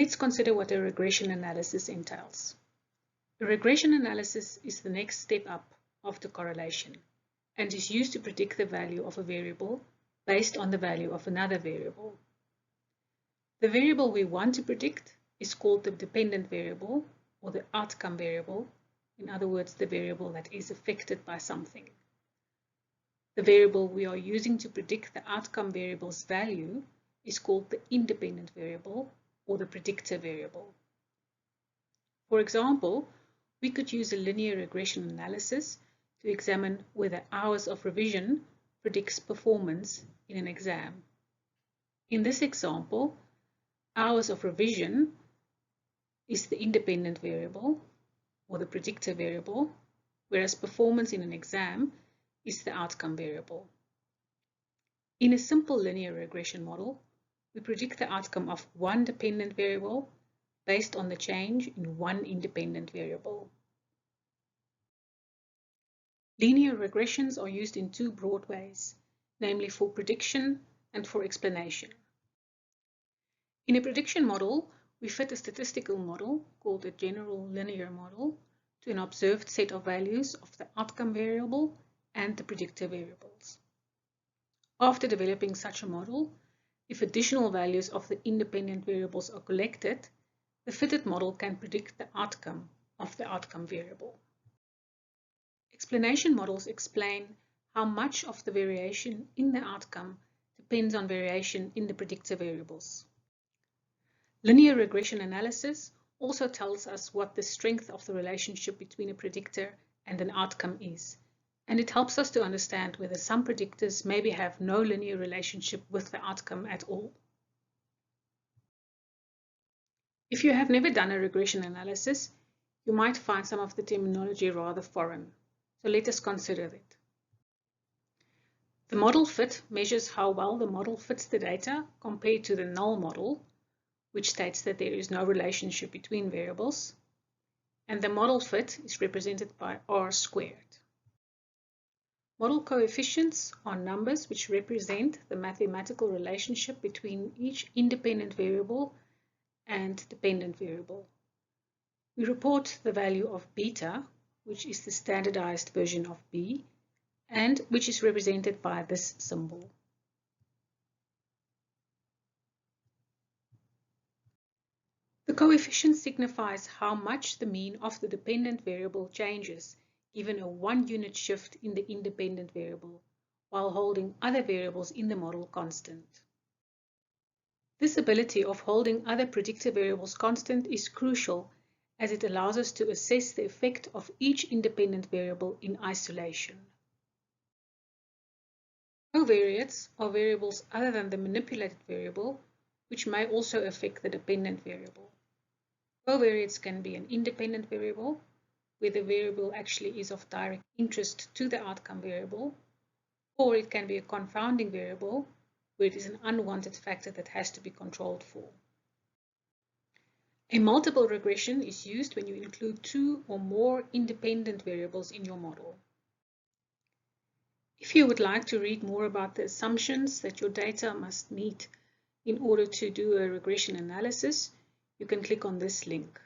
Let's consider what a regression analysis entails. A regression analysis is the next step up after correlation and is used to predict the value of a variable based on the value of another variable. The variable we want to predict is called the dependent variable or the outcome variable, in other words, the variable that is affected by something. The variable we are using to predict the outcome variable's value is called the independent variable or the predictor variable. For example, we could use a linear regression analysis to examine whether hours of revision predicts performance in an exam. In this example, hours of revision is the independent variable or the predictor variable, whereas performance in an exam is the outcome variable. In a simple linear regression model, we predict the outcome of one dependent variable based on the change in one independent variable. Linear regressions are used in two broad ways, namely for prediction and for explanation. In a prediction model, we fit a statistical model called a general linear model to an observed set of values of the outcome variable and the predictor variables. After developing such a model, if additional values of the independent variables are collected, the fitted model can predict the outcome of the outcome variable. Explanation models explain how much of the variation in the outcome depends on variation in the predictor variables. Linear regression analysis also tells us what the strength of the relationship between a predictor and an outcome is, and it helps us to understand whether some predictors maybe have no linear relationship with the outcome at all. If you have never done a regression analysis, you might find some of the terminology rather foreign, so let us consider it. The model fit measures how well the model fits the data compared to the null model, which states that there is no relationship between variables, and the model fit is represented by r squared. Model coefficients are numbers which represent the mathematical relationship between each independent variable and dependent variable. We report the value of beta, which is the standardized version of b, and which is represented by this symbol. The coefficient signifies how much the mean of the dependent variable changes given a 1 unit shift in the independent variable, while holding other variables in the model constant. This ability of holding other predictor variables constant is crucial as it allows us to assess the effect of each independent variable in isolation. Covariates are variables other than the manipulated variable, which may also affect the dependent variable. Covariates can be an independent variable, where the variable actually is of direct interest to the outcome variable, or it can be a confounding variable, where it is an unwanted factor that has to be controlled for. A multiple regression is used when you include two or more independent variables in your model. If you would like to read more about the assumptions that your data must meet in order to do a regression analysis, you can click on this link.